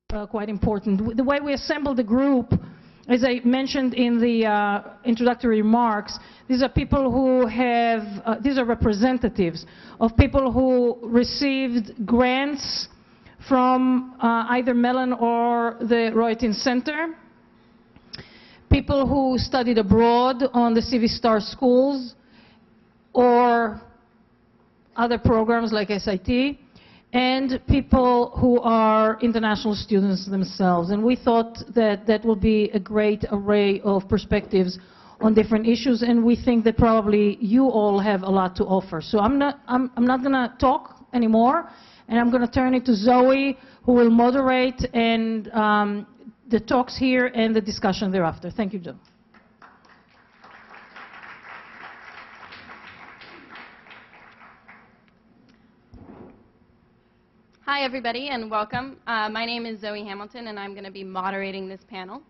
quite important. The way we assembled the group, as I mentioned in the introductory remarks, these are people who have, these are representatives of people who received grants from either Menon or the Rohatyn Center, people who studied abroad on the CV Star schools or other programs like SIT, and people who are international students themselves. And we thought that that would be a great array of perspectives on different issues, and we think that probably you all have a lot to offer. So I'm not going to talk anymore, and I'm going to turn it to Zoe, who will moderate and the talks here and the discussion thereafter. Thank you, Joe. Hi, everybody, and welcome. My name is Zoe Hamilton, and I'm going to be moderating this panel.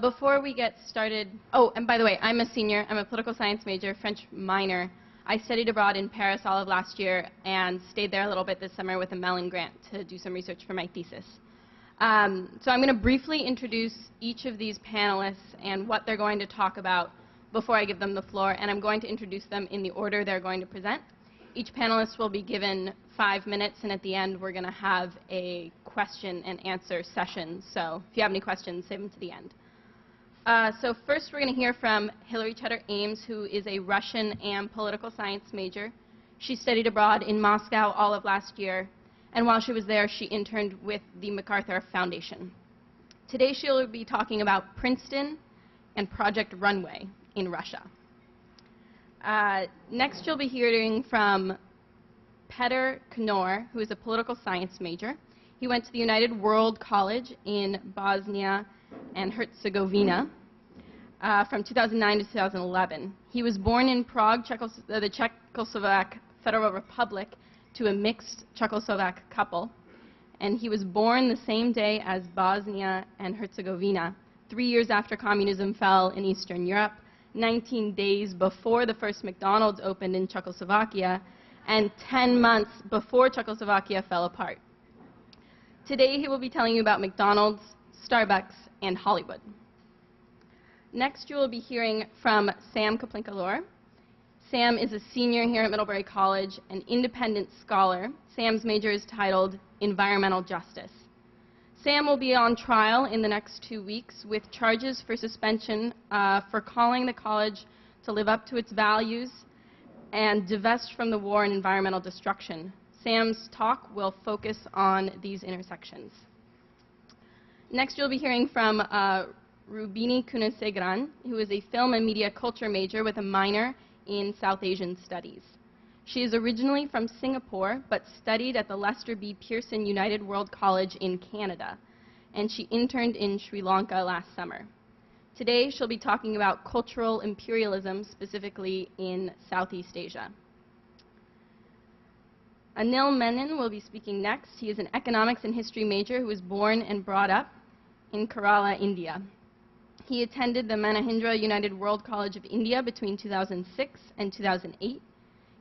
Before we get started, oh, and by the way, I'm a senior. I'm a political science major, French minor. I studied abroad in Paris all of last year and stayed there a little bit this summer with a Mellon grant to do some research for my thesis. So I'm going to briefly introduce each of these panelists and what they're going to talk about before I give them the floor, and I'm going to introduce them in the order they're going to present. Each panelist will be given 5 minutes, and at the end we're going to have a question and answer session. So if you have any questions, save them to the end. So first we're going to hear from Hilary Chutter-Ames, who is a Russian and political science major. She studied abroad in Moscow all of last year, and while she was there, she interned with the MacArthur Foundation. Today she'll be talking about Princeton and Project Runway in Russia. Next you'll be hearing from Petr Knor, who is a political science major. He went to the United World College in Bosnia and Herzegovina from 2009 to 2011. He was born in Prague, the Czechoslovak Federal Republic, to a mixed Czechoslovak couple. And he was born the same day as Bosnia and Herzegovina, 3 years after communism fell in Eastern Europe, 19 days before the first McDonald's opened in Czechoslovakia, and 10 months before Czechoslovakia fell apart. Today he will be telling you about McDonald's, Starbucks, and Hollywood. Next you will be hearing from Sam Koplinka-Loeh. Sam is a senior here at Middlebury College, an independent scholar. Sam's major is titled Environmental Justice. Sam will be on trial in the next 2 weeks with charges for suspension for calling the college to live up to its values and divest from the war and environmental destruction. Sam's talk will focus on these intersections. Next you'll be hearing from Rhubini Kunasegaran, who is a film and media culture major with a minor in South Asian Studies. She is originally from Singapore, but studied at the Lester B. Pearson United World College in Canada, and she interned in Sri Lanka last summer. Today, she'll be talking about cultural imperialism, specifically in Southeast Asia. Anil Menon will be speaking next. He is an economics and history major who was born and brought up in Kerala, India. He attended the Manahindra United World College of India between 2006 and 2008.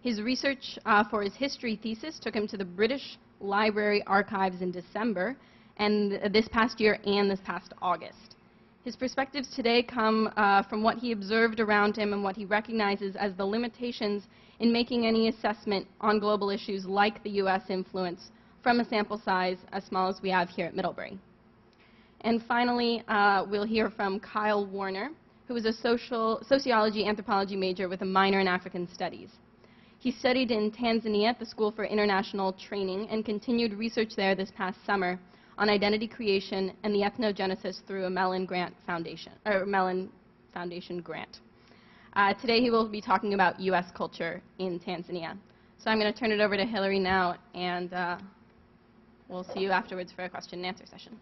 His research for his history thesis took him to the British Library Archives in December, and this past year and this past August. His perspectives today come from what he observed around him and what he recognizes as the limitations in making any assessment on global issues like the US influence from a sample size as small as we have here at Middlebury. And finally, we'll hear from Kyle Warner, who is a sociology anthropology major with a minor in African studies. He studied in Tanzania at the School for International Training and continued research there this past summer on identity creation and the ethnogenesis through a Mellon Foundation grant. Today he will be talking about US culture in Tanzania. So I'm going to turn it over to Hilary now, and we'll see you afterwards for a question and answer session.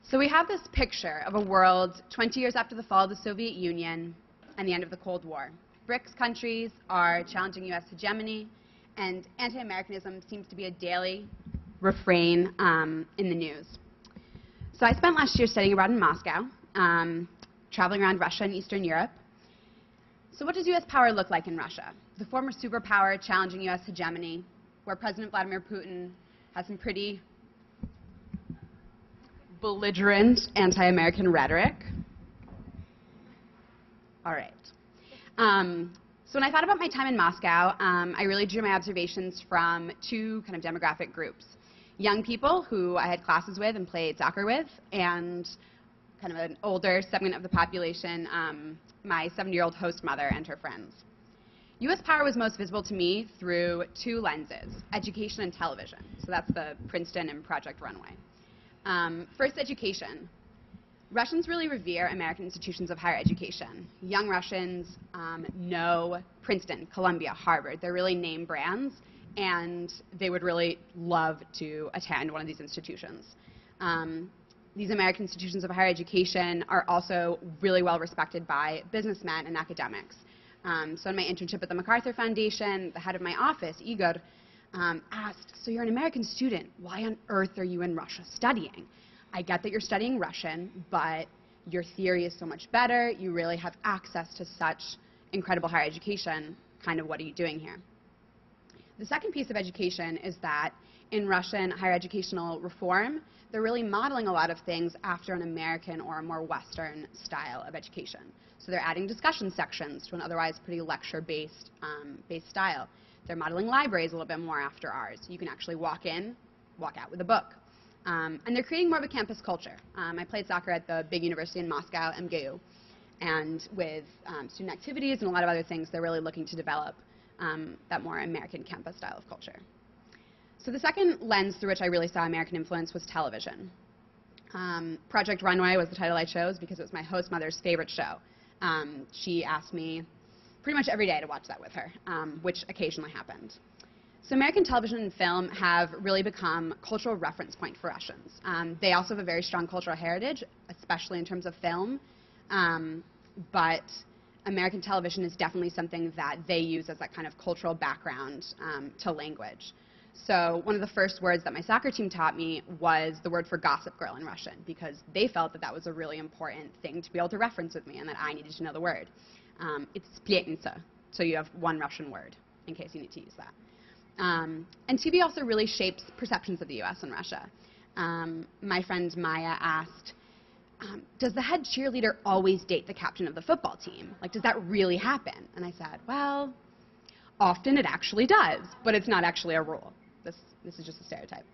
So we have this picture of a world 20 years after the fall of the Soviet Union and the end of the Cold War. BRICS countries are challenging US hegemony, and anti-Americanism seems to be a daily refrain in the news. So I spent last year studying abroad in Moscow, traveling around Russia and Eastern Europe. So what does US power look like in Russia? The former superpower challenging US hegemony, where President Vladimir Putin has some pretty belligerent anti-American rhetoric. All right. So when I thought about my time in Moscow, I really drew my observations from two kind of demographic groups. Young people who I had classes with and played soccer with, and kind of an older segment of the population, my 70-year-old host mother and her friends. US power was most visible to me through two lenses, education and television. So that's the Princeton and Project Runway. First, education. Russians really revere American institutions of higher education. Young Russians know Princeton, Columbia, Harvard. They're really name brands, and they would really love to attend one of these institutions. These American institutions of higher education are also really well respected by businessmen and academics. So in my internship at the MacArthur Foundation, the head of my office, Igor, asked, so you're an American student, why on earth are you in Russia studying? I get that you're studying Russian, but your theory is so much better, you really have access to such incredible higher education, kind of what are you doing here? The second piece of education is that in Russian higher educational reform, they're really modeling a lot of things after an American or a more Western style of education. So they're adding discussion sections to an otherwise pretty lecture-based style. They're modeling libraries a little bit more after ours. You can actually walk in, walk out with a book. And they're creating more of a campus culture. I played soccer at the big university in Moscow, MGU. And with student activities and a lot of other things, they're really looking to develop that more American campus style of culture. So the second lens through which I really saw American influence was television. Project Runway was the title I chose because it was my host mother's favorite show. She asked me pretty much every day to watch that with her, which occasionally happened. So American television and film have really become cultural reference point for Russians. They also have a very strong cultural heritage, especially in terms of film, but American television is definitely something that they use as that kind of cultural background to language. So one of the first words that my soccer team taught me was the word for gossip girl in Russian, because they felt that that was a really important thing to be able to reference with me and that I needed to know the word. It's spletnica, so you have one Russian word in case you need to use that. And TV also really shapes perceptions of the US and Russia. My friend Maya asked, does the head cheerleader always date the captain of the football team? Like, does that really happen? And I said, well, often it actually does, but it's not actually a rule. This is just a stereotype.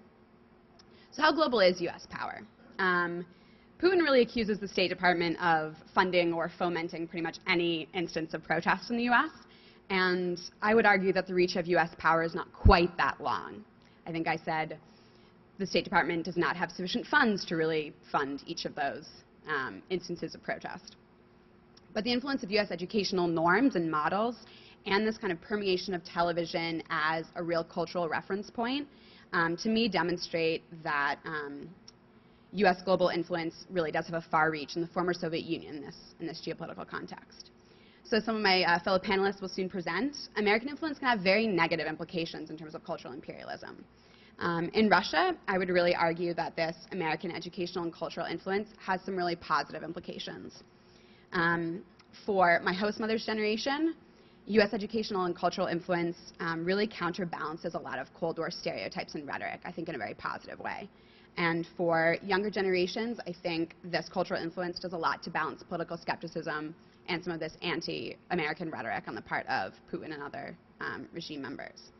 So how global is US power? Putin really accuses the State Department of funding or fomenting pretty much any instance of protest in the US. And I would argue that the reach of US power is not quite that long. I think I said the State Department does not have sufficient funds to really fund each of those instances of protest. But the influence of US educational norms and models and this kind of permeation of television as a real cultural reference point, to me demonstrate that US global influence really does have a far reach in the former Soviet Union in this geopolitical context. So some of my fellow panelists will soon present. American influence can have very negative implications in terms of cultural imperialism. In Russia, I would really argue that this American educational and cultural influence has some really positive implications. For my host mother's generation, US educational and cultural influence really counterbalances a lot of Cold War stereotypes and rhetoric, I think in a very positive way. And for younger generations, I think this cultural influence does a lot to balance political skepticism and some of this anti-American rhetoric on the part of Putin and other regime members.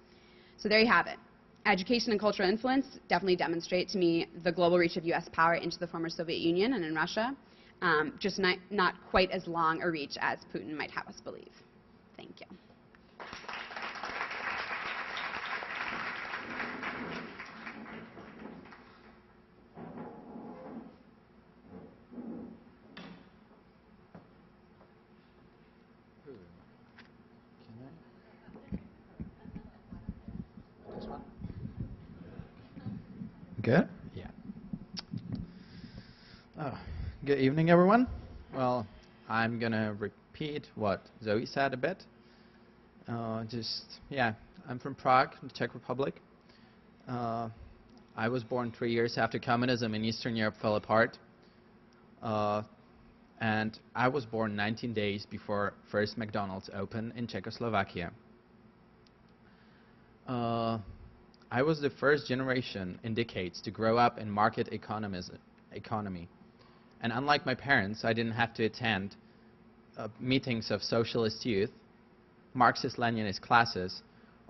So there you have it. Education and cultural influence definitely demonstrate to me the global reach of US power into the former Soviet Union and in Russia, just not quite as long a reach as Putin might have us believe. Thank you. Good? Yeah. Oh, good evening, everyone. Well, I'm going to repeat what Zoe said a bit. I'm from Prague, the Czech Republic. I was born 3 years after communism in Eastern Europe fell apart. And I was born 19 days before first McDonald's opened in Czechoslovakia. I was the first generation in decades to grow up in market economy. And unlike my parents, I didn't have to attend meetings of socialist youth, Marxist-Leninist classes,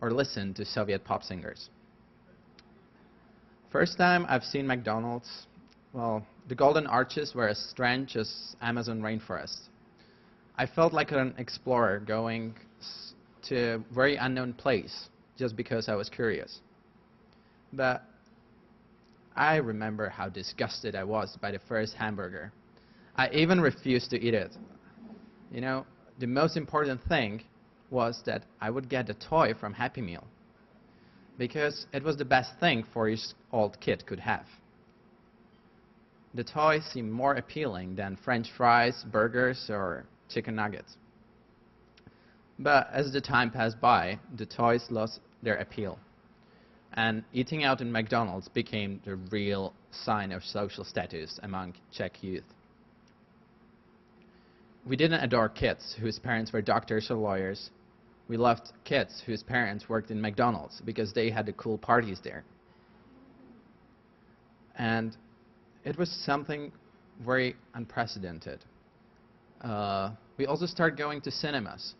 or listen to Soviet pop singers. First time I've seen McDonald's, well, the Golden Arches were as strange as Amazon rainforest. I felt like an explorer going to a very unknown place just because I was curious. But I remember how disgusted I was by the first hamburger. I even refused to eat it. You know, the most important thing was that I would get a toy from Happy Meal, because it was the best thing 4-year-old kid could have. The toy seemed more appealing than French fries, burgers, or chicken nuggets. But as the time passed by, the toys lost their appeal, and eating out in McDonald's became the real sign of social status among Czech youth. We didn't adore kids whose parents were doctors or lawyers. We loved kids whose parents worked in McDonald's because they had the cool parties there. And it was something very unprecedented. We also started going to cinemas.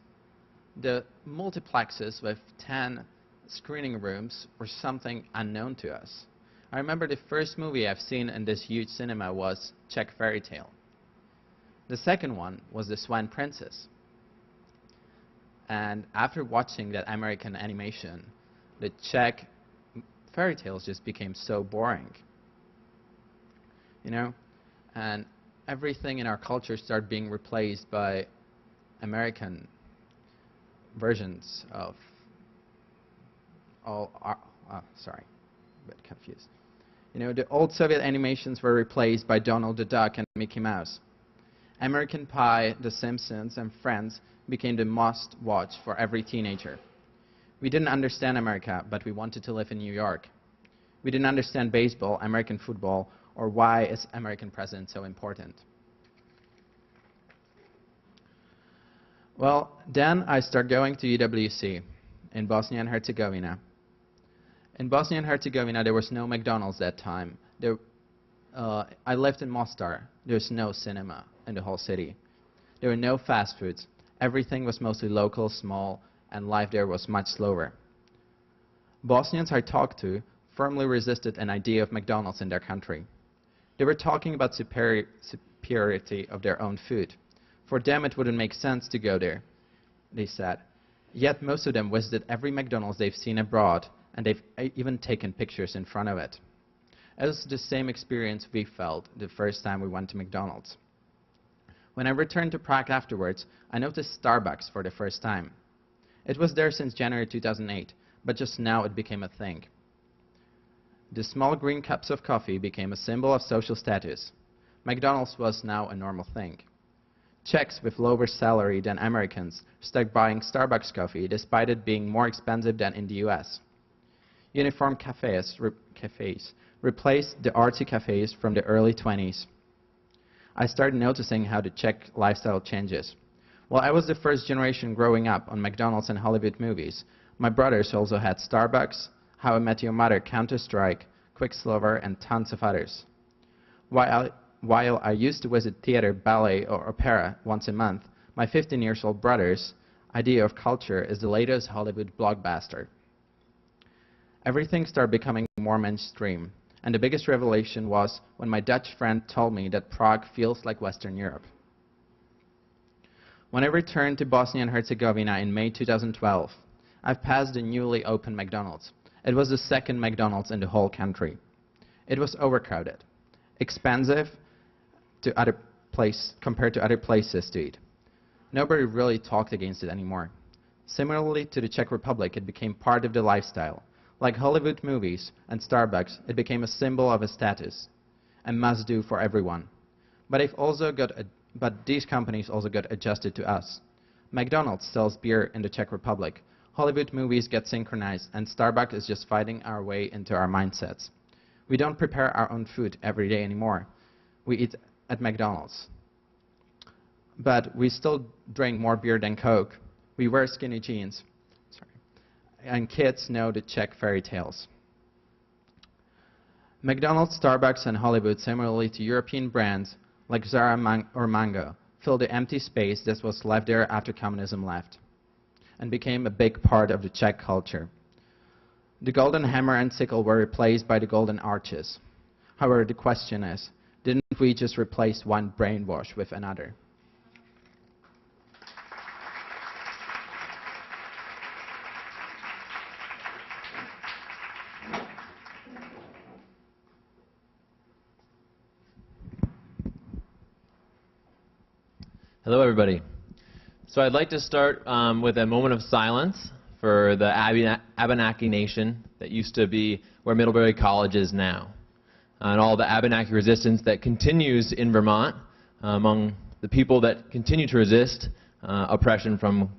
The multiplexes with 10 screening rooms were something unknown to us. I remember the first movie I've seen in this huge cinema was Czech Fairy Tale. The second one was The Swan Princess. And after watching that American animation, the Czech fairy tales just became so boring. You know? And everything in our culture started being replaced by American versions of all our, sorry, a bit confused. You know, the old Soviet animations were replaced by Donald the Duck and Mickey Mouse. American Pie, The Simpsons, and Friends became the must-watch for every teenager. We didn't understand America, but we wanted to live in New York. We didn't understand baseball, American football, or why is American president so important. Well, then I started going to UWC in Bosnia and Herzegovina. In Bosnia and Herzegovina, there was no McDonald's that time. I lived in Mostar. There's no cinema in the whole city. There were no fast foods. Everything was mostly local, small, and life there was much slower. Bosnians I talked to firmly resisted an idea of McDonald's in their country. They were talking about superiority of their own food. For them, it wouldn't make sense to go there, they said. Yet most of them visited every McDonald's they've seen abroad, and they've even taken pictures in front of it. It was the same experience we felt the first time we went to McDonald's. When I returned to Prague afterwards, I noticed Starbucks for the first time. It was there since January 2008, but just now it became a thing. The small green cups of coffee became a symbol of social status. McDonald's was now a normal thing. Czechs with lower salary than Americans started buying Starbucks coffee despite it being more expensive than in the US. Uniform cafes replaced the artsy cafes from the early 20s. I started noticing how the Czech lifestyle changes. While I was the first generation growing up on McDonald's and Hollywood movies, my brothers also had Starbucks, How I Met Your Mother, Counter-Strike, Quicksilver, and tons of others. While I used to visit theater, ballet, or opera once a month, my 15-year-old brother's idea of culture is the latest Hollywood blockbuster. Everything started becoming more mainstream, and the biggest revelation was when my Dutch friend told me that Prague feels like Western Europe. When I returned to Bosnia and Herzegovina in May 2012, I passed the newly opened McDonald's. It was the second McDonald's in the whole country. It was overcrowded, expensive compared to other places to eat. Nobody really talked against it anymore. Similarly to the Czech Republic, it became part of the lifestyle. Like Hollywood movies and Starbucks, it became a symbol of a status, a must-do for everyone. But these companies also got adjusted to us. McDonald's sells beer in the Czech Republic. Hollywood movies get synchronized, and Starbucks is just fighting our way into our mindsets. We don't prepare our own food every day anymore. We eat at McDonald's. but we still drink more beer than Coke. We wear skinny jeans. Sorry. And kids know to check fairy tales. McDonald's, Starbucks, and Hollywood, similarly to European brands like Zara or Mango, filled the empty space that was left there after communism left and became a big part of the Czech culture. The golden hammer and sickle were replaced by the golden arches. However, the question is, didn't we just replace one brainwash with another? Hello, everybody. So I'd like to start with a moment of silence for the Abenaki Nation that used to be where Middlebury College is now, and all the Abenaki resistance that continues in Vermont among the people that continue to resist oppression from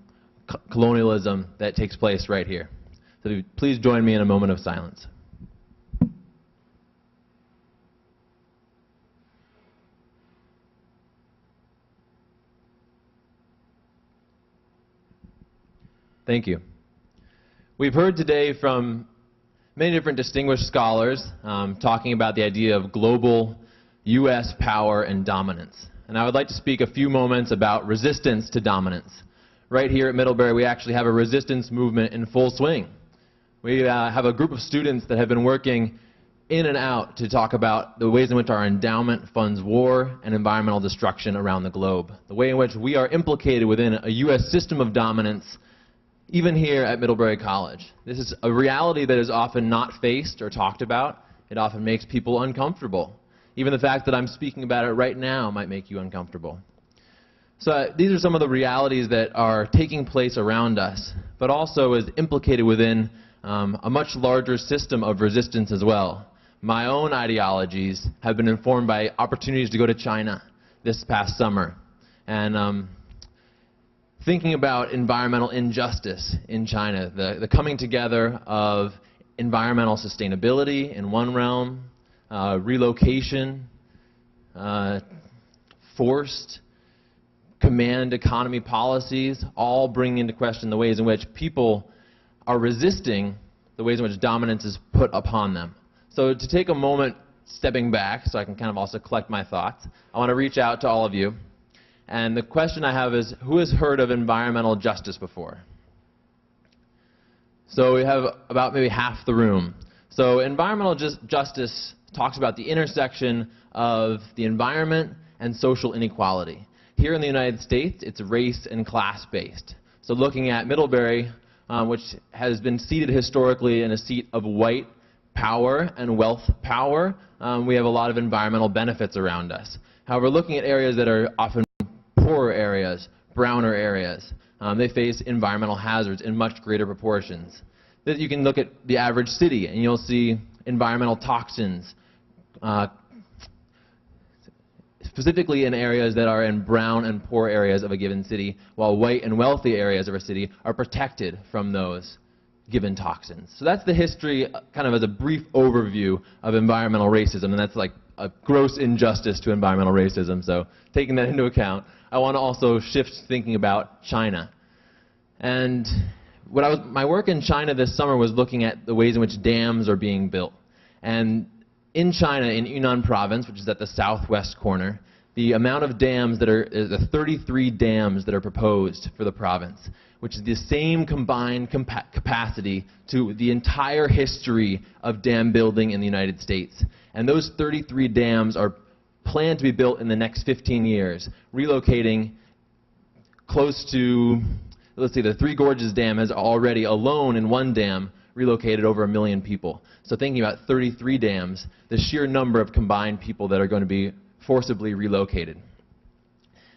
colonialism that takes place right here. So please join me in a moment of silence. Thank you. We've heard today from many different distinguished scholars talking about the idea of global U.S. power and dominance. And I would like to speak a few moments about resistance to dominance. Right here at Middlebury, we actually have a resistance movement in full swing. We have a group of students that have been working in and out to talk about the ways in which our endowment funds war and environmental destruction around the globe, the way in which we are implicated within a U.S. system of dominance even here at Middlebury College. This is a reality that is often not faced or talked about. It often makes people uncomfortable. Even the fact that I'm speaking about it right now might make you uncomfortable. So these are some of the realities that are taking place around us, but also is implicated within a much larger system of resistance as well. My own ideologies have been informed by opportunities to go to China this past summer. And thinking about environmental injustice in China, the coming together of environmental sustainability in one realm, relocation, forced command economy policies, all bringing into question the ways in which people are resisting the ways in which dominance is put upon them. So to take a moment stepping back so I can kind of also collect my thoughts, I want to reach out to all of you. And the question I have is, who has heard of environmental justice before? So we have about maybe half the room. So environmental justice talks about the intersection of the environment and social inequality. Here in the United States, it's race and class-based. So looking at Middlebury, which has been seated historically in a seat of white power and wealth power, we have a lot of environmental benefits around us. However, looking at areas that are often poorer areas, browner areas, they face environmental hazards in much greater proportions. You can look at the average city and you'll see environmental toxins, specifically in areas that are in brown and poor areas of a given city, while white and wealthy areas of a city are protected from those given toxins. So that's the history, kind of as a brief overview of environmental racism, and that's like a gross injustice to environmental racism. So taking that into account, I want to also shift thinking about China. And my work in China this summer was looking at the ways in which dams are being built. And in China, in Yunnan province, which is at the southwest corner, the amount of dams that are, the 33 dams that are proposed for the province, which is the same combined capacity to the entire history of dam building in the United States. And those 33 dams are planned to be built in the next 15 years, relocating close to, let's see, the Three Gorges Dam has already, alone in one dam, relocated over 1 million people. So thinking about 33 dams, the sheer number of combined people that are going to be forcibly relocated.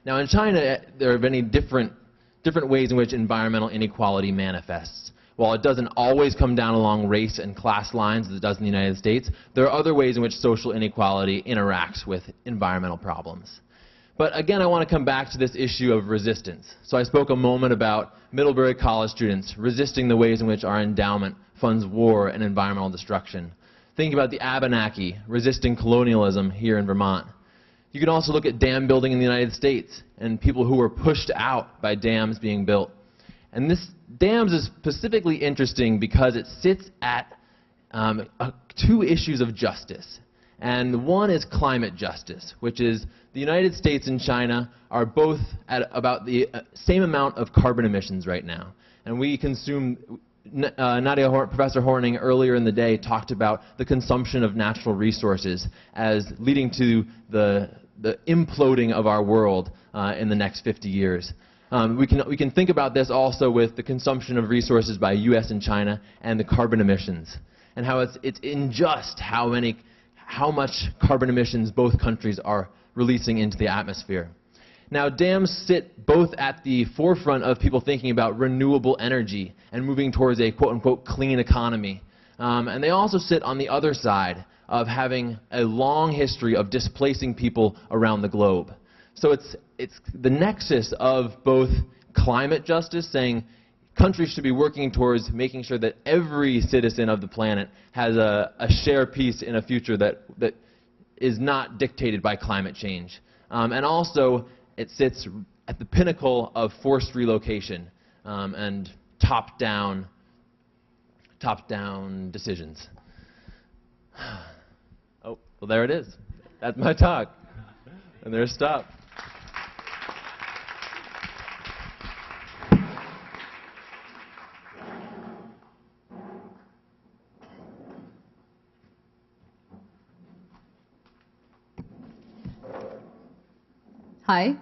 Now in China, there are many different ways in which environmental inequality manifests. While it doesn't always come down along race and class lines as it does in the United States, there are other ways in which social inequality interacts with environmental problems. But again, I want to come back to this issue of resistance. So I spoke a moment about Middlebury College students resisting the ways in which our endowment funds war and environmental destruction. Think about the Abenaki resisting colonialism here in Vermont. You can also look at dam building in the United States and people who were pushed out by dams being built. And this dams is specifically interesting because it sits at two issues of justice. And one is climate justice, which is the United States and China are both at about the same amount of carbon emissions right now. And we consume, Professor Horning earlier in the day talked about the consumption of natural resources as leading to the imploding of our world in the next 50 years. We can think about this also with the consumption of resources by US and China and the carbon emissions, and how it's unjust how much carbon emissions both countries are releasing into the atmosphere. Now, dams sit both at the forefront of people thinking about renewable energy and moving towards a quote-unquote clean economy. And they also sit on the other side of having a long history of displacing people around the globe. So it's the nexus of both climate justice, saying countries should be working towards making sure that every citizen of the planet has a share piece in a future that is not dictated by climate change. And also, it sits at the pinnacle of forced relocation and top-down decisions. Oh, well, there it is. That's my talk. And there's stop. Hi.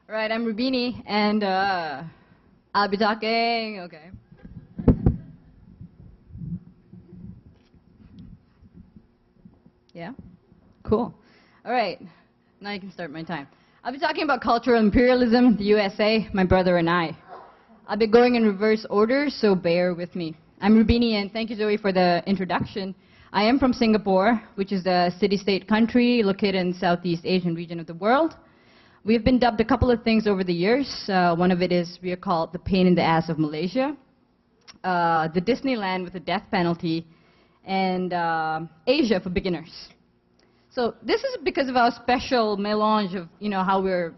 All right, I'm Rhubini, and I'll be talking. Okay. Yeah? Cool. All right. Now you can start my time. I'll be talking about cultural imperialism, the USA, my brother and I. I'll be going in reverse order, so bear with me. I'm Rhubini, and thank you, Zoe, for the introduction. I am from Singapore, which is a city-state country located in the Southeast Asian region of the world. We have been dubbed a couple of things over the years. One of it is we are called the pain in the ass of Malaysia, the Disneyland with the death penalty, and Asia for beginners. So this is because of our special melange of, how we're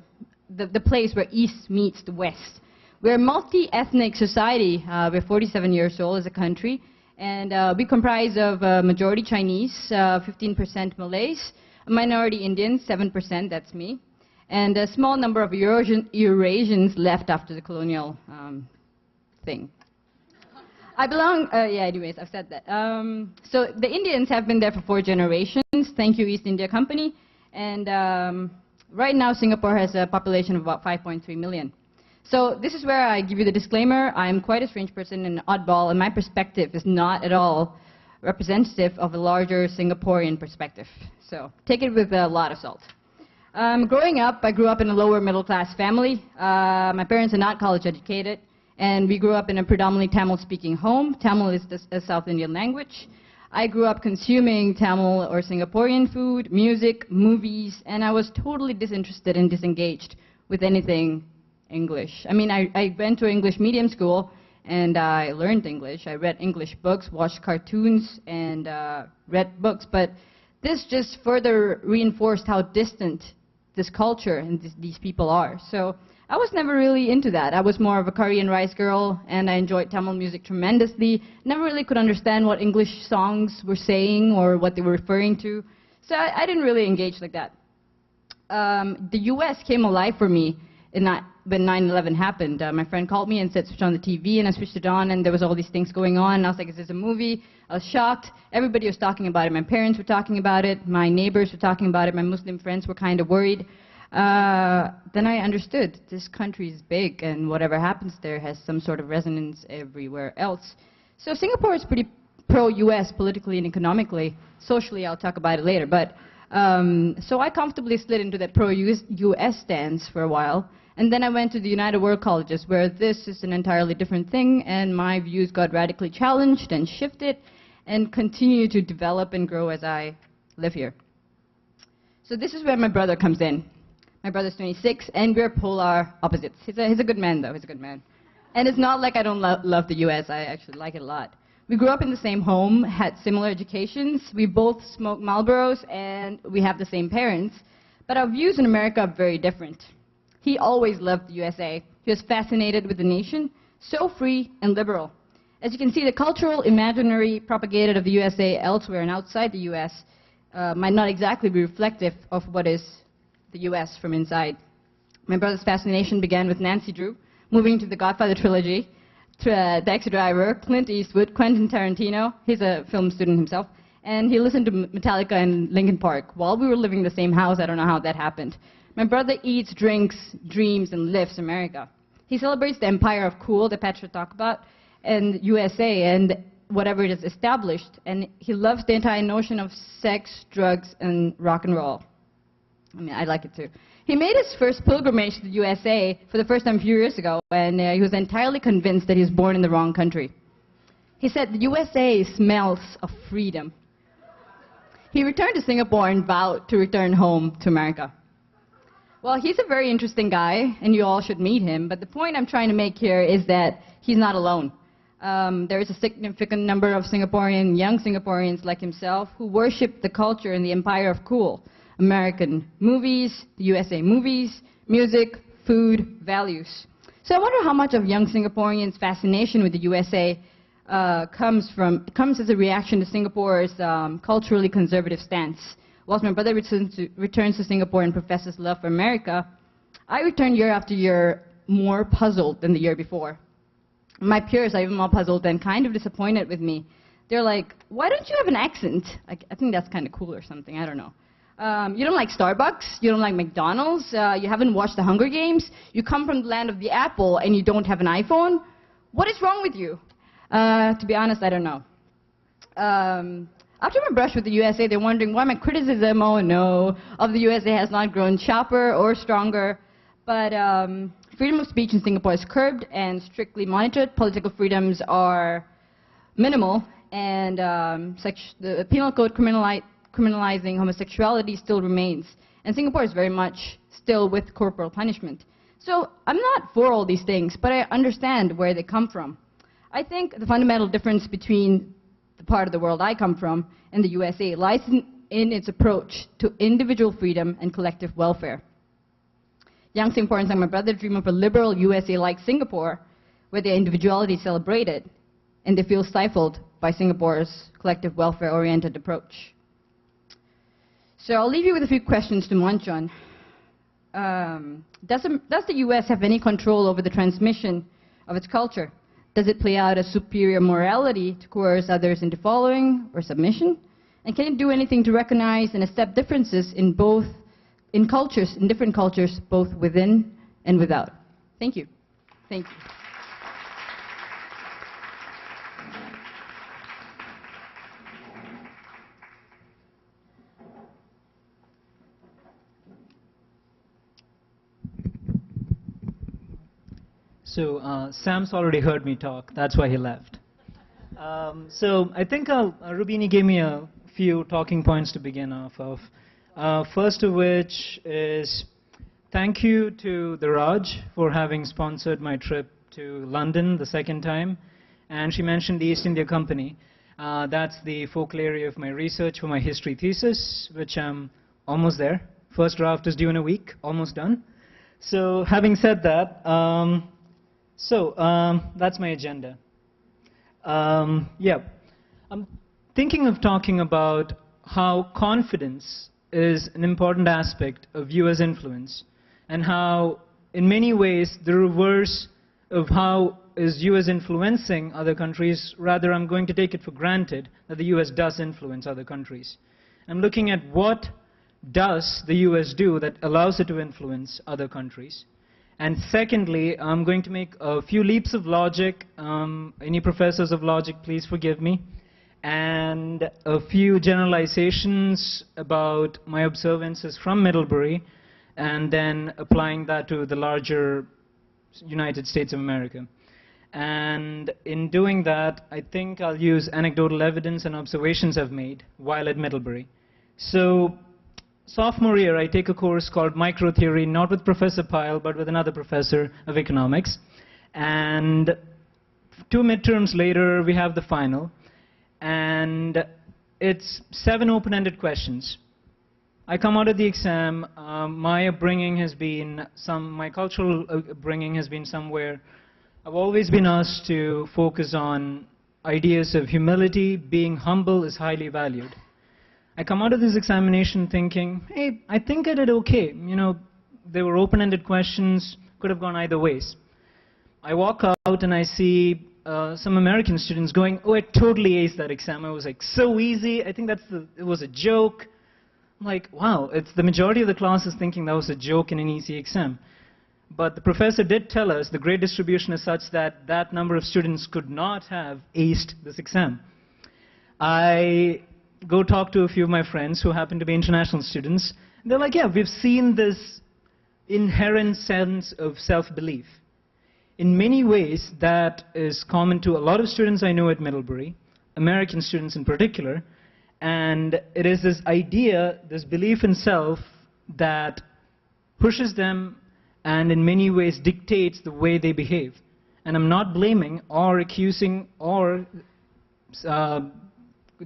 the place where East meets the West. We're a multi-ethnic society. We're 47 years old as a country. And we comprise of majority Chinese, 15% Malays, a minority Indians, 7%, that's me, and a small number of Eurasians left after the colonial thing. I belong, anyways, I've said that. So the Indians have been there for 4 generations. Thank you, East India Company. And right now, Singapore has a population of about 5.3 million. So this is where I give you the disclaimer. I'm quite a strange person and an oddball, and my perspective is not at all representative of a larger Singaporean perspective. So take it with a lot of salt. Growing up, I grew up in a lower middle class family. My parents are not college educated, and we grew up in a predominantly Tamil-speaking home. Tamil is a South Indian language. I grew up consuming Tamil or Singaporean food, music, movies, and I was totally disinterested and disengaged with anything English. I mean, I went to English medium school and I learned English. I read English books, watched cartoons, and read books. But this just further reinforced how distant this culture and these people are. So I was never really into that. I was more of a curry and rice girl, and I enjoyed Tamil music tremendously. Never really could understand what English songs were saying or what they were referring to. So I didn't really engage like that. The US came alive for me when 9/11 happened. My friend called me and said, switch on the TV, and I switched it on, and there was all these things going on, and I was like, is this a movie? I was shocked. Everybody was talking about it. My parents were talking about it. My neighbors were talking about it. My Muslim friends were kind of worried. Then I understood this country is big, and whatever happens there has some sort of resonance everywhere else. So Singapore is pretty pro-US politically and economically. Socially, I'll talk about it later. But so I comfortably slid into that pro-US stance for a while. And then I went to the United World Colleges, where this is an entirely different thing, and my views got radically challenged and shifted and continue to develop and grow as I live here. So this is where my brother comes in. My brother's 26, and we're polar opposites. He's a good man, though. He's a good man. And it's not like I don't love the US. I actually like it a lot. We grew up in the same home, had similar educations, we both smoked Marlboros, and we have the same parents. But our views in America are very different. He always loved the USA. He was fascinated with the nation, so free and liberal. As you can see, the cultural imaginary propagated of the USA elsewhere and outside the US might not exactly be reflective of what is the US from inside. My brother's fascination began with Nancy Drew, moving to the Godfather trilogy, Taxi Driver, Clint Eastwood, Quentin Tarantino. He's a film student himself. And he listened to Metallica and Linkin Park while we were living in the same house. I don't know how that happened. My brother eats, drinks, dreams, and lives America. He celebrates the empire of cool that Petr talked about, and USA, and whatever it is established. And he loves the entire notion of sex, drugs, and rock and roll. I mean, I like it too. He made his first pilgrimage to the USA for the first time a few years ago, and he was entirely convinced that he was born in the wrong country. He said, the USA smells of freedom. He returned to Singapore and vowed to return home to America. Well, he's a very interesting guy, and you all should meet him, but the point I'm trying to make here is that he's not alone. There is a significant number of young Singaporeans like himself who worship the culture and the empire of cool. American movies, the USA movies, music, food, values. So I wonder how much of young Singaporeans' fascination with the USA comes as a reaction to Singapore's culturally conservative stance. Whilst my brother returns to Singapore and professes love for America, I return year after year more puzzled than the year before. My peers are even more puzzled and kind of disappointed with me. They're like, why don't you have an accent? I think that's kind of cool or something, I don't know. You don't like Starbucks, you don't like McDonald's, you haven't watched the Hunger Games, you come from the land of the apple and you don't have an iPhone? What is wrong with you? To be honest, I don't know. After my brush with the USA, they're wondering why my criticism, oh no, of the USA has not grown sharper or stronger. But freedom of speech in Singapore is curbed and strictly monitored. Political freedoms are minimal, and the penal code criminalizing homosexuality still remains. And Singapore is very much still with corporal punishment. So I'm not for all these things, but I understand where they come from. I think the fundamental difference between the part of the world I come from and the USA lies in its approach to individual freedom and collective welfare. Young Singaporeans like my brother dream of a liberal USA like Singapore, where their individuality is celebrated, and they feel stifled by Singapore's collective welfare-oriented approach. So I'll leave you with a few questions to munch on. Does the US have any control over the transmission of its culture? Does it play out a superior morality to coerce others into following or submission? And can it do anything to recognize and accept differences in different cultures, both within and without? Thank you. Thank you. So Sam's already heard me talk. That's why he left. So I think Rhubini gave me a few talking points to begin off of. First of which is thank you to the Raj for having sponsored my trip to London the second time. And she mentioned the East India Company. That's the focal area of my research for my history thesis, which I'm almost there. First draft is due in a week, almost done. So having said that, that's my agenda. I'm thinking of talking about how confidence is an important aspect of US influence, and how, in many ways, the reverse of how is US influencing other countries. Rather, I'm going to take it for granted that the US does influence other countries. I'm looking at what does the US do that allows it to influence other countries. And secondly, I'm going to make a few leaps of logic. Any professors of logic, please forgive me. And a few generalizations about my observances from Middlebury, and then applying that to the larger United States of America. And in doing that, I think I'll use anecdotal evidence and observations I've made while at Middlebury. So, sophomore year, I take a course called Microtheory, not with Professor Pyle, but with another professor of economics. And 2 midterms later, we have the final. and it's 7 open-ended questions. I come out of the exam, my upbringing has been my cultural upbringing has been somewhere. I've always been asked to focus on ideas of humility. Being humble is highly valued. I come out of this examination thinking, hey, I think I did okay. You know, they were open-ended questions, could have gone either ways. I walk out and I see some American students going, oh, I totally aced that exam. It was like so easy. I think it was a joke. I'm like, wow, it's the majority of the class is thinking that was a joke in an easy exam. But the professor did tell us the grade distribution is such that that number of students could not have aced this exam. I go talk to a few of my friends who happen to be international students. They're like, yeah, we've seen this inherent sense of self-belief. In many ways, that is common to a lot of students I know at Middlebury, American students in particular, and it is this idea, this belief in self that pushes them and in many ways dictates the way they behave. And I'm not blaming or accusing or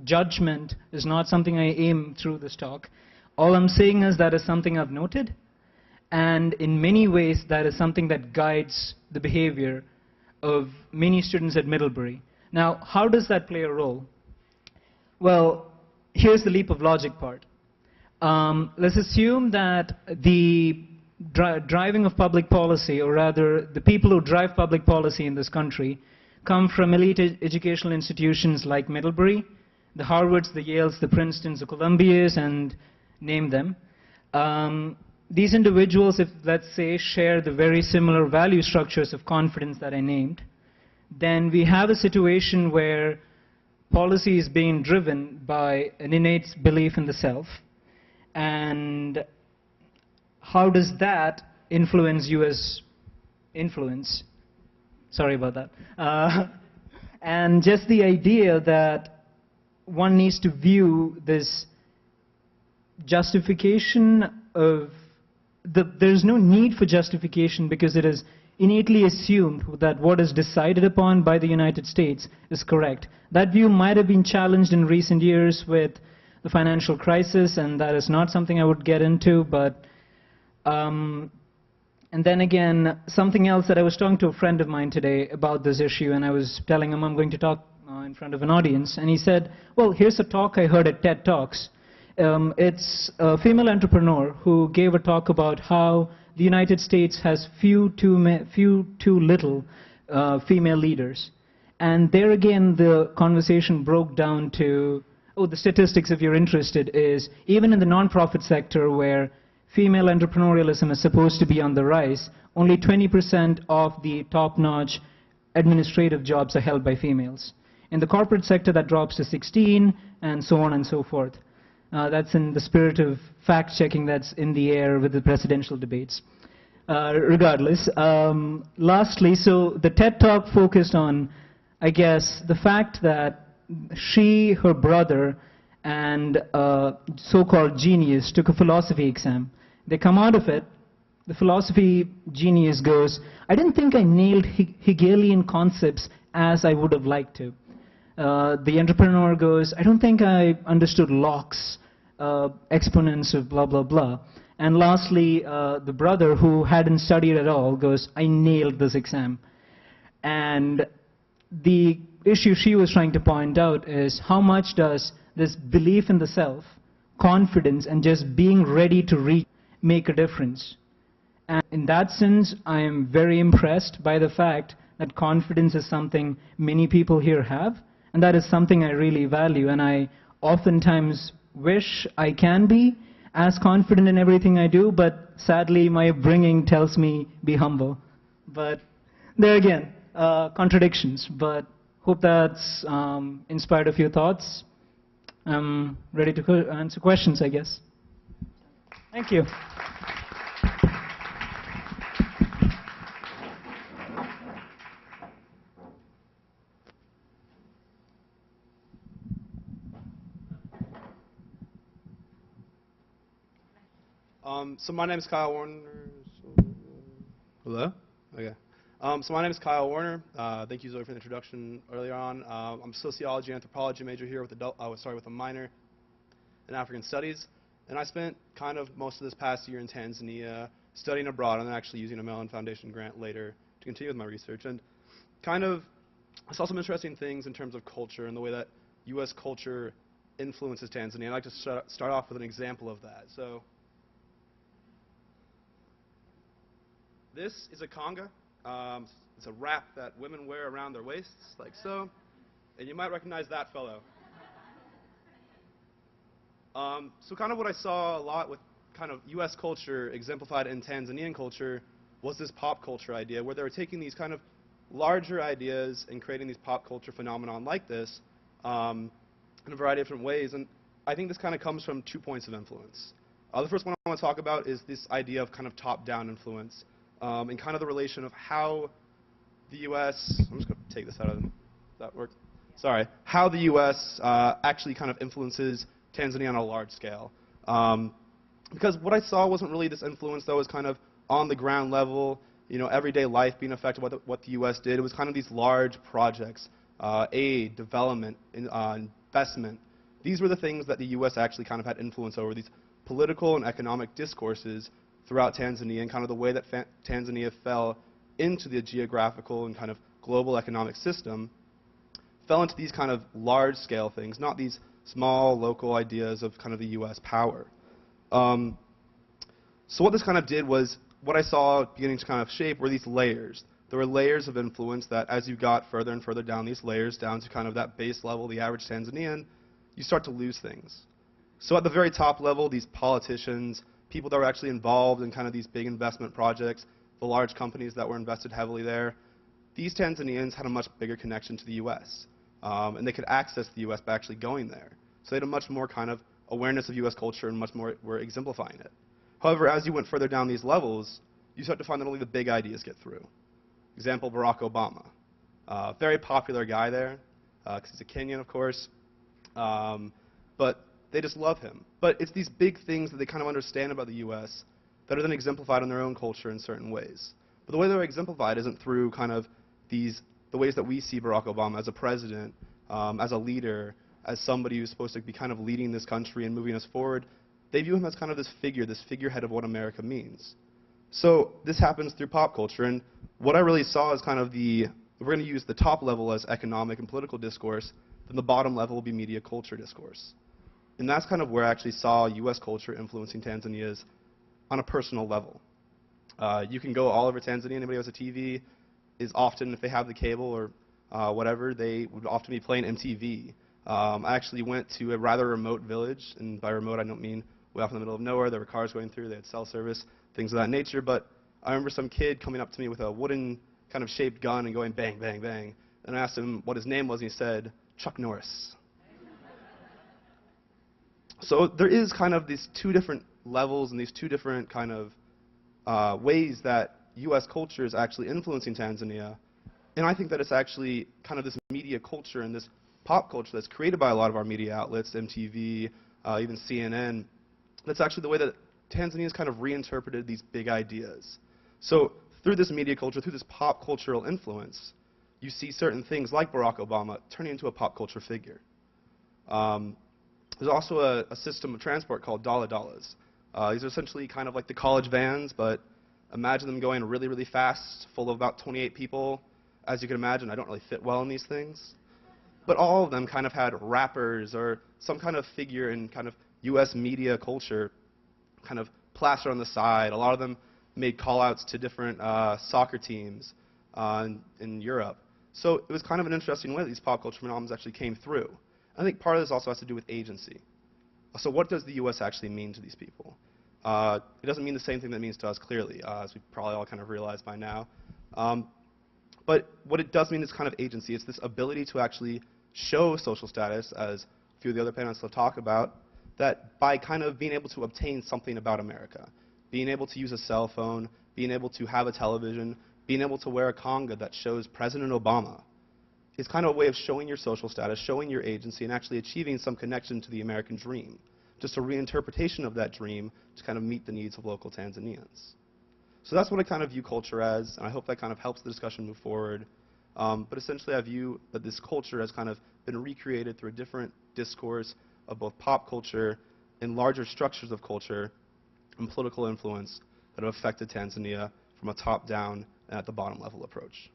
judgment is not something I aim through this talk. All I'm saying is that is something I've noted, and in many ways that is something that guides the behavior of many students at Middlebury. Now, how does that play a role? Well, here's the leap of logic part. Let's assume that the driving of public policy, or rather the people who drive public policy in this country, come from elite educational institutions like Middlebury, the Harvards, the Yales, the Princetons, the Columbias, and name them. These individuals, if let's say, share the very similar value structures of confidence that I named, then we have a situation where policy is being driven by an innate belief in the self. And how does that influence US influence? Sorry about that. And just the idea that one needs to view this justification of there's no need for justification because it is innately assumed that what is decided upon by the United States is correct. That view might have been challenged in recent years with the financial crisis, and that is not something I would get into, but and then again, something else that I was talking to a friend of mine today about this issue, and I was telling him I'm going to talk in front of an audience, and he said, well, here's a talk I heard at TED Talks. It's a female entrepreneur who gave a talk about how the United States has few too little female leaders. And there again, the conversation broke down to, oh, the statistics, if you're interested, is even in the nonprofit sector where female entrepreneurialism is supposed to be on the rise, only 20% of the top-notch administrative jobs are held by females. In the corporate sector, that drops to 16, and so on and so forth. That's in the spirit of fact-checking that's in the air with the presidential debates. Regardless, lastly, so the TED Talk focused on, I guess, the fact that her brother, and a so-called genius took a philosophy exam. They come out of it, the philosophy genius goes, I didn't think I nailed Hegelian concepts as I would have liked to. The entrepreneur goes, I don't think I understood Locke's exponents of blah, blah, blah. And lastly, the brother who hadn't studied at all goes, I nailed this exam. And the issue she was trying to point out is how much does this belief in the self, confidence, and just being ready to make a difference. And in that sense, I am very impressed by the fact that confidence is something many people here have, and that is something I really value, and I oftentimes wish I can be as confident in everything I do, but sadly my upbringing tells me be humble. But there again, contradictions, but hope that's inspired a few thoughts. I'm ready to answer questions, I guess. Thank you. So my name is Kyle Warner. Hello? Okay. So my name is Kyle Warner. Thank you, Zoe, for the introduction earlier on. I'm a sociology and anthropology major here with a minor in African studies. And I spent kind of most of this past year in Tanzania studying abroad and then actually using a Mellon Foundation grant later to continue with my research. And kind of I saw some interesting things in terms of culture and the way that U.S. culture influences Tanzania. I'd like to start off with an example of that. So this is a conga. It's a wrap that women wear around their waists, like so. And you might recognize that fellow. So kind of what I saw a lot with kind of U.S. culture exemplified in Tanzanian culture was this pop culture idea, where they were taking these kind of larger ideas and creating these pop culture phenomenon like this in a variety of different ways. And I think this kind of comes from 2 points of influence. The first one I want to talk about is this idea of kind of top-down influence and kind of the relation of how the U.S. I'm just going to take this out of. Does that work? Sorry. How the U.S. Actually kind of influences Tanzania on a large scale. Because what I saw wasn't really this influence that was kind of on the ground level, you know, everyday life being affected by what the U.S. did. It was kind of these large projects, aid, development, investment. These were the things that the U.S. actually kind of had influence over, these political and economic discourses throughout Tanzania, and kind of the way that Tanzania fell into the geographical and kind of global economic system, fell into these kind of large-scale things, not these small, local ideas of kind of the U.S. power. So what this kind of did was, what I saw beginning to kind of shape were these layers. There were layers of influence that as you got further and further down these layers, down to kind of that base level, the average Tanzanian, you start to lose things. So at the very top level, these politicians, people that were actually involved in kind of these big investment projects, the large companies that were invested heavily there, these Tanzanians had a much bigger connection to the U.S. And they could access the U.S. by actually going there. So they had a much more kind of awareness of U.S. culture and much more were exemplifying it. However, as you went further down these levels, you start to find that only the big ideas get through. Example, Barack Obama. Very popular guy there, because he's a Kenyan, of course. But they just love him. But it's these big things that they kind of understand about the U.S. that are then exemplified in their own culture in certain ways. But the way they're exemplified isn't through kind of the ways that we see Barack Obama as a president, as a leader, as somebody who's supposed to be kind of leading this country and moving us forward. They view him as kind of this figure, this figurehead of what America means. So this happens through pop culture, and what I really saw is kind of we're going to use the top level as economic and political discourse, then the bottom level will be media culture discourse. And that's kind of where I actually saw U.S. culture influencing Tanzania's on a personal level. You can go all over Tanzania, anybody who has a TV is often, if they have the cable or whatever, they would often be playing MTV. I actually went to a rather remote village, and by remote I don't mean way off in the middle of nowhere. There were cars going through, they had cell service, things of that nature, but I remember some kid coming up to me with a wooden kind of shaped gun and going bang, bang, bang, and I asked him what his name was, and he said, Chuck Norris. So there is kind of these two different levels and these two different kind of ways that U.S. culture is actually influencing Tanzania, and I think that it's actually kind of this media culture and this pop culture that's created by a lot of our media outlets, MTV, even CNN, that's actually the way that Tanzania's kind of reinterpreted these big ideas. So through this media culture, through this pop cultural influence, you see certain things like Barack Obama turning into a pop culture figure. There's also a system of transport called dala-dalas. These are essentially kind of like the college vans, but imagine them going really, really fast, full of about 28 people. As you can imagine, I don't really fit well in these things. But all of them kind of had rappers or some kind of figure in kind of U.S. media culture kind of plastered on the side. A lot of them made call-outs to different soccer teams in Europe. So it was kind of an interesting way that these pop culture phenomena actually came through. I think part of this also has to do with agency. So what does the U.S. actually mean to these people? It doesn't mean the same thing that it means to us, clearly, as we probably all kind of realize by now. But what it does mean is kind of agency. It's this ability to actually show social status, as a few of the other panelists will talk about, that by kind of being able to obtain something about America, being able to use a cell phone, being able to have a television, being able to wear a conga that shows President Obama, is kind of a way of showing your social status, showing your agency, and actually achieving some connection to the American dream. Just a reinterpretation of that dream to kind of meet the needs of local Tanzanians. So that's what I kind of view culture as, and I hope that kind of helps the discussion move forward. But essentially I view that this culture has kind of been recreated through a different discourse of both pop culture and larger structures of culture and political influence that have affected Tanzania from a top-down and at the bottom level approach.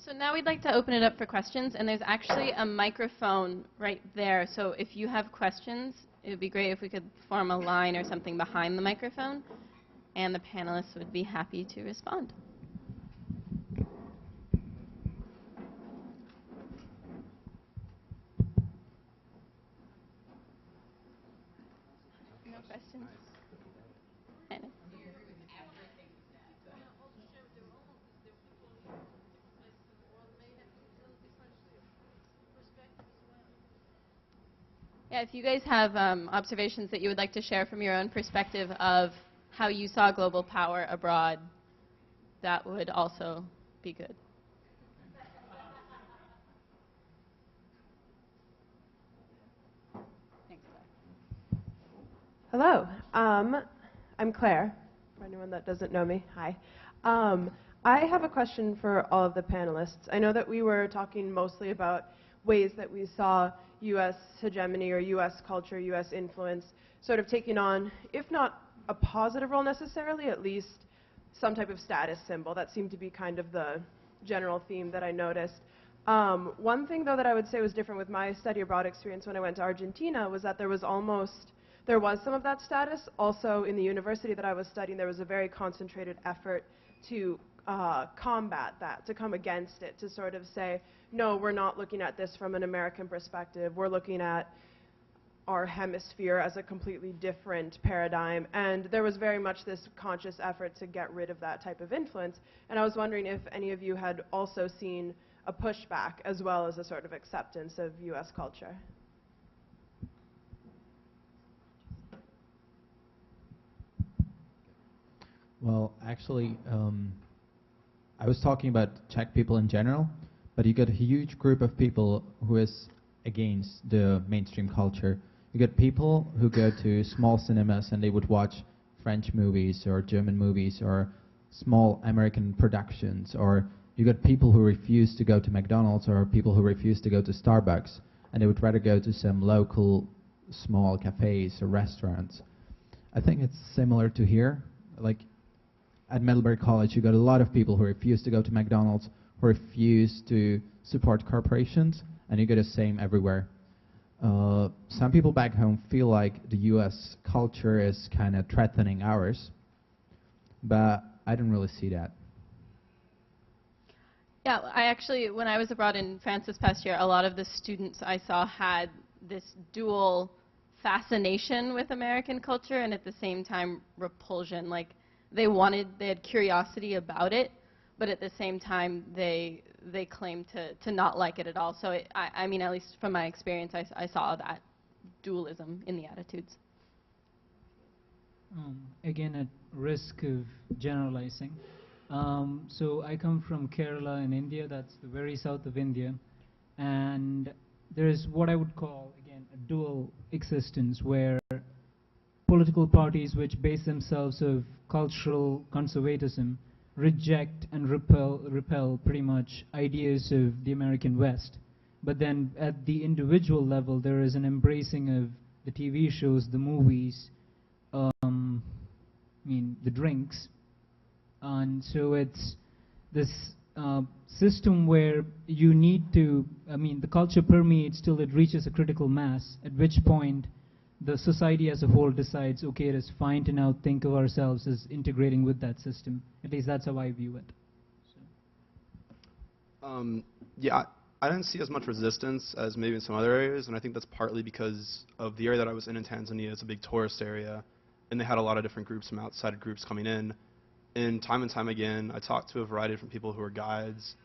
So now we'd like to open it up for questions, and there's actually a microphone right there. So if you have questions, it would be great if we could form a line or something behind the microphone, and the panelists would be happy to respond. No questions? Anil? Yeah, if you guys have observations that you would like to share from your own perspective of how you saw global power abroad, that would also be good. Thanks, Claire. Hello, I'm Claire, for anyone that doesn't know me, hi. I have a question for all of the panelists. I know that we were talking mostly about ways that we saw U.S. hegemony or U.S. culture, U.S. influence sort of taking on, if not a positive role necessarily, at least some type of status symbol. That seemed to be kind of the general theme that I noticed. One thing, though, that I would say was different with my study abroad experience when I went to Argentina was that there was some of that status. Also, in the university that I was studying, there was a very concentrated effort to combat that, to come against it, to sort of say, no, we're not looking at this from an American perspective. We're looking at our hemisphere as a completely different paradigm. And there was very much this conscious effort to get rid of that type of influence. And I was wondering if any of you had also seen a pushback as well as a sort of acceptance of U.S. culture. Well, actually, I was talking about Czech people in general, but you got a huge group of people who is against the mainstream culture. You get people who go to small cinemas and they would watch French movies or German movies or small American productions, or you got people who refuse to go to McDonald's or people who refuse to go to Starbucks, and they would rather go to some local small cafes or restaurants. I think it's similar to here. Like at Middlebury College, you got a lot of people who refuse to go to McDonald's, who refuse to support corporations, and you get the same everywhere. Some people back home feel like the U.S. culture is kind of threatening ours, but I don't really see that. Yeah, I actually, when I was abroad in France this past year, a lot of the students I saw had this dual fascination with American culture and at the same time repulsion. Like they had curiosity about it, but at the same time they claimed to not like it at all. So I mean, at least from my experience, I saw that dualism in the attitudes. Again, at risk of generalizing. So I come from Kerala in India, that's the very south of India, and there is what I would call, again, a dual existence where political parties which base themselves of cultural conservatism reject and repel pretty much ideas of the American West. But then at the individual level, there is an embracing of the TV shows, the movies, the drinks. And so it's this system where you need to, the culture permeates till it reaches a critical mass, at which point the society as a whole decides, okay, it is fine to now think of ourselves as integrating with that system. At least that's how I view it. So. Yeah, I didn't see as much resistance as maybe in some other areas, and I think that's partly because of the area that I was in Tanzania. It's a big tourist area, and they had a lot of different groups from outside groups coming in. And time again, I talked to a variety of different people who were guides,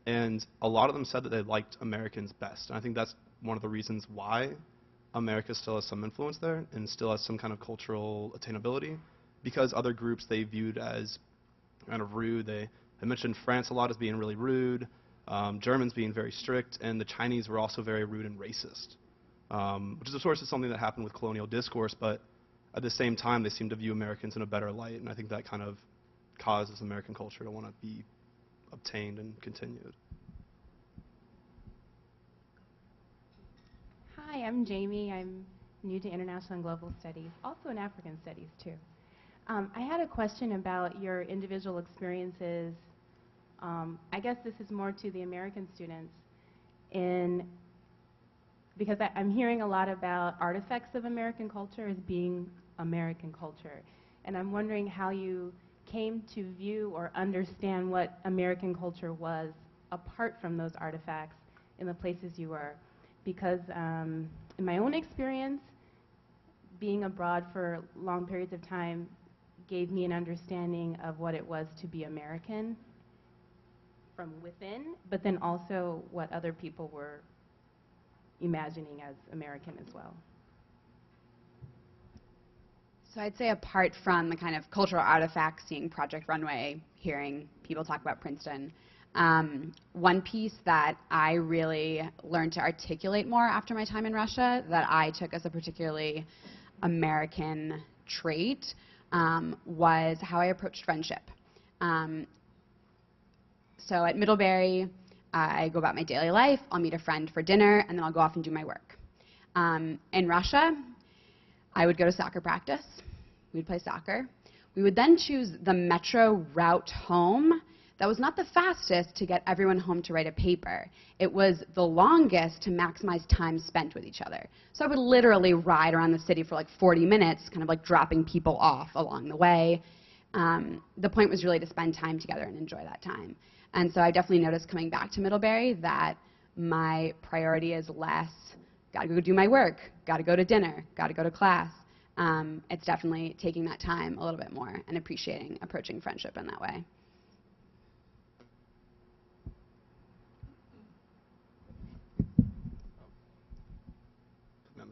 and a lot of them said that they liked Americans best. And I think that's one of the reasons why America still has some influence there and still has some kind of cultural attainability, because other groups they viewed as kind of rude. They mentioned France a lot as being really rude. Germans being very strict, and the Chinese were also very rude and racist, which is of course is something that happened with colonial discourse, but at the same time they seem to view Americans in a better light, and I think that kind of causes American culture to want to be obtained and continued. Hi, I'm Jamie. I'm new to International and Global Studies, also in African Studies too. I had a question about your individual experiences. I guess this is more to the American students, because I'm hearing a lot about artifacts of American culture as being American culture. And I'm wondering how you came to view or understand what American culture was apart from those artifacts in the places you were. Because in my own experience, being abroad for long periods of time gave me an understanding of what it was to be American from within, but then also what other people were imagining as American as well. So I'd say apart from the kind of cultural artifacts, seeing Project Runway, hearing people talk about Princeton, one piece that I really learned to articulate more after my time in Russia that I took as a particularly American trait was how I approached friendship. So at Middlebury, I go about my daily life, I'll meet a friend for dinner, and then I'll go off and do my work. In Russia, I would go to soccer practice, we'd play soccer. We would then choose the metro route home that was not the fastest to get everyone home to write a paper. It was the longest to maximize time spent with each other. So I would literally ride around the city for like 40 minutes, kind of like dropping people off along the way. The point was really to spend time together and enjoy that time. And so I definitely noticed coming back to Middlebury that my priority is less, gotta go do my work, gotta go to dinner, gotta go to class. It's definitely taking that time a little bit more and approaching friendship in that way.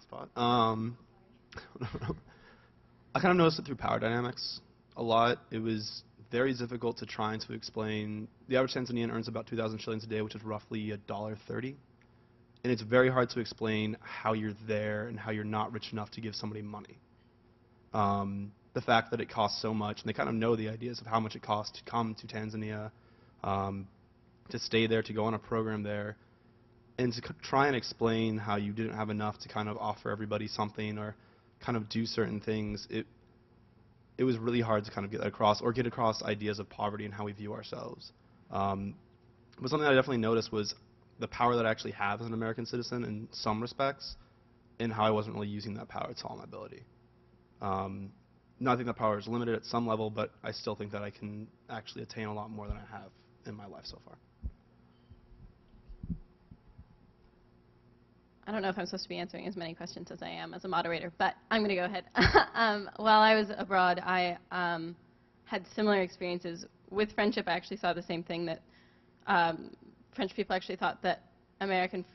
Spot. I kind of noticed it through power dynamics a lot. It was very difficult to try to explain. The average Tanzanian earns about 2,000 shillings a day, which is roughly $1.30. And it's very hard to explain how you're there and how you're not rich enough to give somebody money. The fact that it costs so much, and they kind of know the ideas of how much it costs to come to Tanzania, to stay there, to go on a program there, and to try and explain how you didn't have enough to kind of offer everybody something or kind of do certain things, it was really hard to kind of get that across, or get across ideas of poverty and how we view ourselves. But something that I definitely noticed was the power that I actually have as an American citizen in some respects, and how I wasn't really using that power to all my ability. Not think that power is limited at some level, but I still think that I can actually attain a lot more than I have in my life so far. I don't know if I'm supposed to be answering as many questions as I am as a moderator, but I'm going to go ahead. While I was abroad, I had similar experiences. With friendship, I actually saw the same thing, that French people actually thought that Americans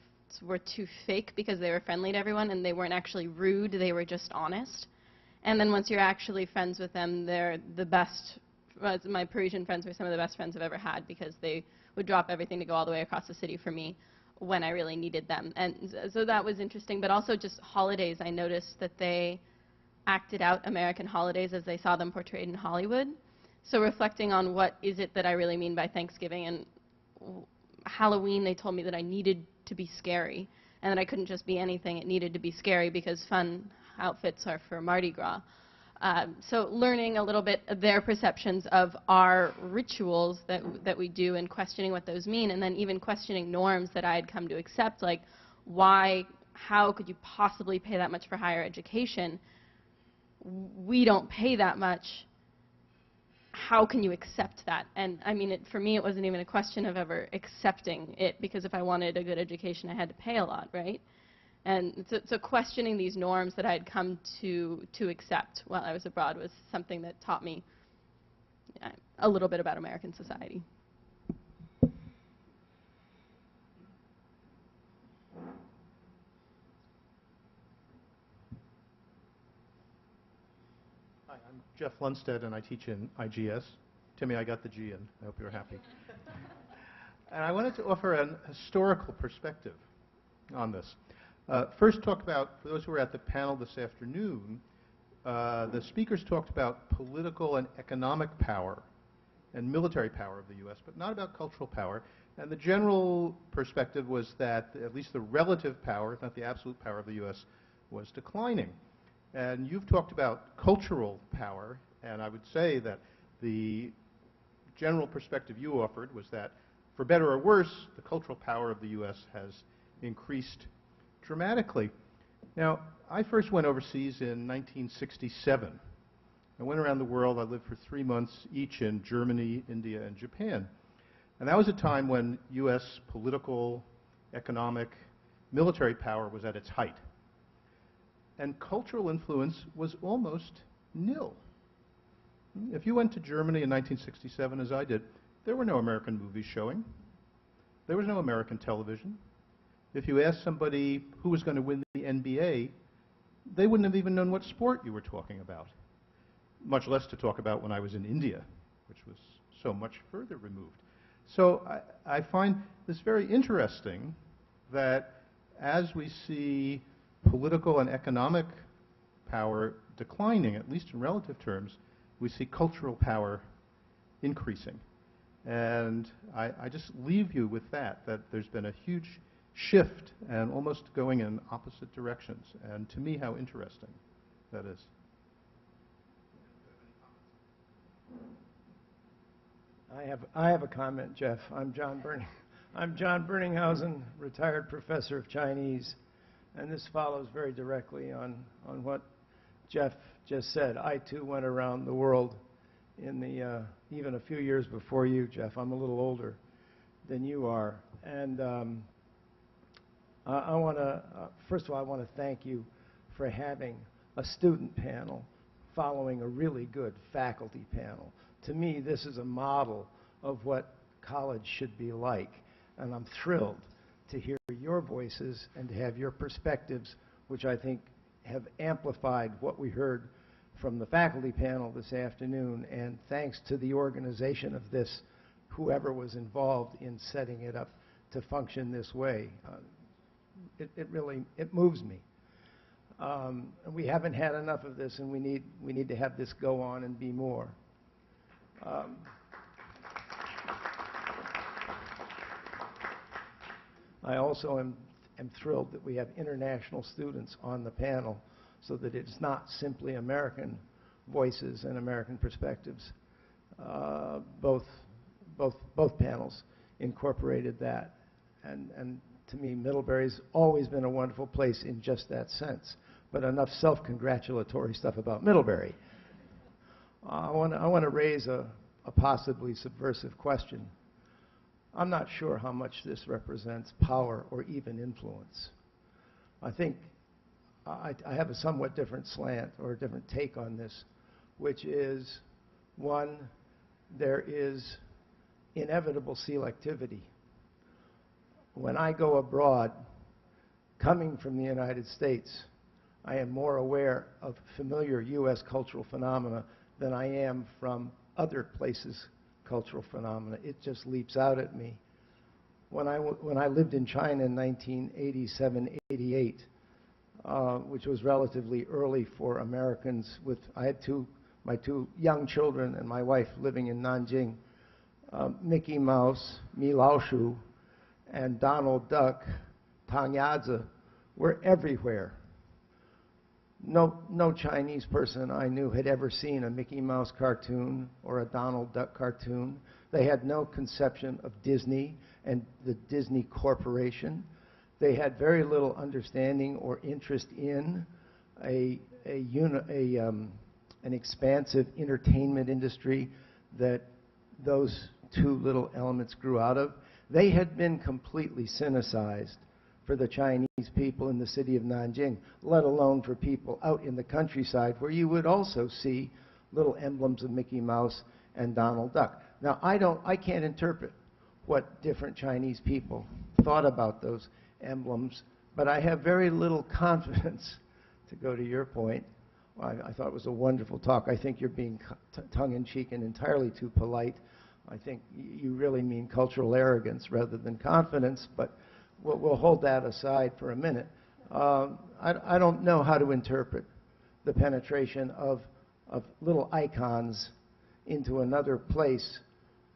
were too fake because they were friendly to everyone, and they weren't actually rude, they were just honest. And then once you're actually friends with them, they're the best. My Parisian friends were some of the best friends I've ever had, because they would drop everything to go all the way across the city for me when I really needed them. And so that was interesting. But also just holidays, I noticed that they acted out American holidays as they saw them portrayed in Hollywood. So reflecting on what is it that I really mean by Thanksgiving, and Halloween, they told me that I needed to be scary, and that I couldn't just be anything. It needed to be scary because fun outfits are for Mardi Gras. So learning a little bit of their perceptions of our rituals that we do, and questioning what those mean, and then even questioning norms that I had come to accept, like how could you possibly pay that much for higher education? We don't pay that much. How can you accept that? And I mean, for me, it wasn't even a question of ever accepting it, because if I wanted a good education, I had to pay a lot, right? And so questioning these norms that I had come to accept while I was abroad was something that taught me a little bit about American society. Hi, I'm Jeff Lundstedt, and I teach in IGS. Timmy, I got the G in. I hope you're happy. And I wanted to offer a historical perspective on this. First, talk about, for those who were at the panel this afternoon, the speakers talked about political and economic power and military power of the U.S., but not about cultural power. And the general perspective was that at least the relative power, if not the absolute power of the U.S., was declining. And you've talked about cultural power, and I would say that the general perspective you offered was that, for better or worse, the cultural power of the U.S. has increased dramatically. Now, I first went overseas in 1967. I went around the world. I lived for 3 months each in Germany, India, and Japan. And that was a time when U.S. political, economic, military power was at its height. And cultural influence was almost nil. If you went to Germany in 1967, as I did, there were no American movies showing. There was no American television. If you asked somebody who was going to win the NBA, they wouldn't have even known what sport you were talking about, much less to talk about when I was in India, which was so much further removed. So I find this very interesting that as we see political and economic power declining, at least in relative terms, we see cultural power increasing. And I just leave you with that there's been a huge shift and almost going in opposite directions. And to me, how interesting that is. I have a comment, Jeff. I'm John Berninghausen, retired professor of Chinese, and this follows very directly on what Jeff just said. I too went around the world in the even a few years before you, Jeff. I'm a little older than you are, and I want to first of all I want to thank you for having a student panel following a really good faculty panel. To me, this is a model of what college should be like, and I'm thrilled to hear your voices and to have your perspectives, which I think have amplified what we heard from the faculty panel this afternoon, and thanks to the organization of this, whoever was involved in setting it up to function this way. It really moves me. We haven't had enough of this, and we need to have this go on and be more. I also am thrilled that we have international students on the panel so that it's not simply American voices and American perspectives. Both panels incorporated that. And to me, Middlebury's always been a wonderful place in just that sense. But enough self-congratulatory stuff about Middlebury. I want to raise a possibly subversive question. I'm not sure how much this represents power or even influence. I think I have a somewhat different slant or a different take on this, which is, one, there is inevitable selectivity. When I go abroad, coming from the United States, I am more aware of familiar U.S. cultural phenomena than I am from other places' cultural phenomena. It just leaps out at me. When I lived in China in 1987, 88, which was relatively early for Americans, I had my two young children and my wife living in Nanjing, Mickey Mouse, Mi Laoshu, and Donald Duck, Tang Yadze, were everywhere. No Chinese person I knew had ever seen a Mickey Mouse cartoon or a Donald Duck cartoon. They had no conception of Disney and the Disney Corporation. They had very little understanding or interest in an expansive entertainment industry that those two little elements grew out of. They had been completely cynicized for the Chinese people in the city of Nanjing, let alone for people out in the countryside where you would also see little emblems of Mickey Mouse and Donald Duck. Now, I can't interpret what different Chinese people thought about those emblems, but I have very little confidence, to go to your point. I thought it was a wonderful talk. I think you're being tongue-in-cheek and entirely too polite. I think you really mean cultural arrogance rather than confidence, but we'll hold that aside for a minute. I don't know how to interpret the penetration of little icons into another place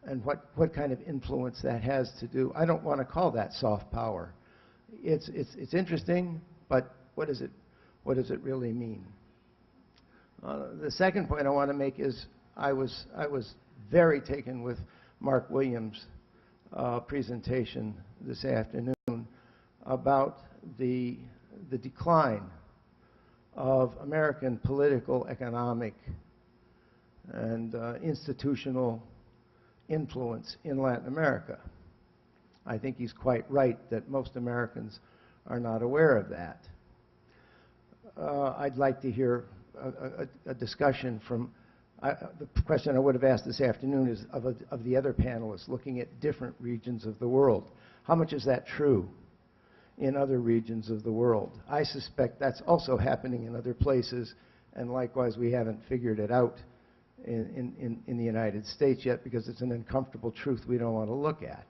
and what kind of influence that has to do. I don't want to call that soft power. It's interesting, but what does it really mean? The second point I want to make is I was very taken with Mark Williams' presentation this afternoon about the decline of American political, economic, and institutional influence in Latin America. I think he's quite right that most Americans are not aware of that. I'd like to hear a discussion from, the question I would have asked this afternoon is of the other panelists looking at different regions of the world. How much is that true in other regions of the world? I suspect that's also happening in other places, and likewise we haven't figured it out in the United States yet because it's an uncomfortable truth we don't want to look at.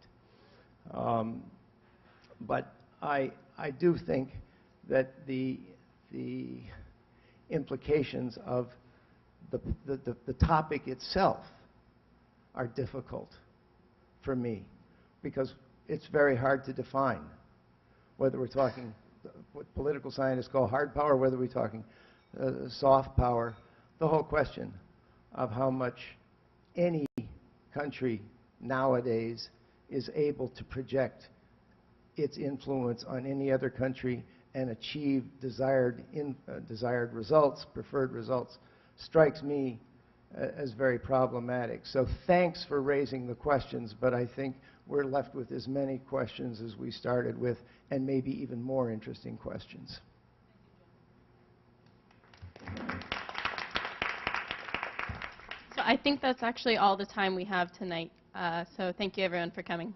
But I do think that the implications of the topic itself are difficult for me because it's very hard to define whether we're talking what political scientists call hard power, whether we're talking soft power. The whole question of how much any country nowadays is able to project its influence on any other country and achieve desired results, preferred results, strikes me as very problematic. So thanks for raising the questions, but I think we're left with as many questions as we started with, and maybe even more interesting questions. So I think that's actually all the time we have tonight. So thank you everyone for coming.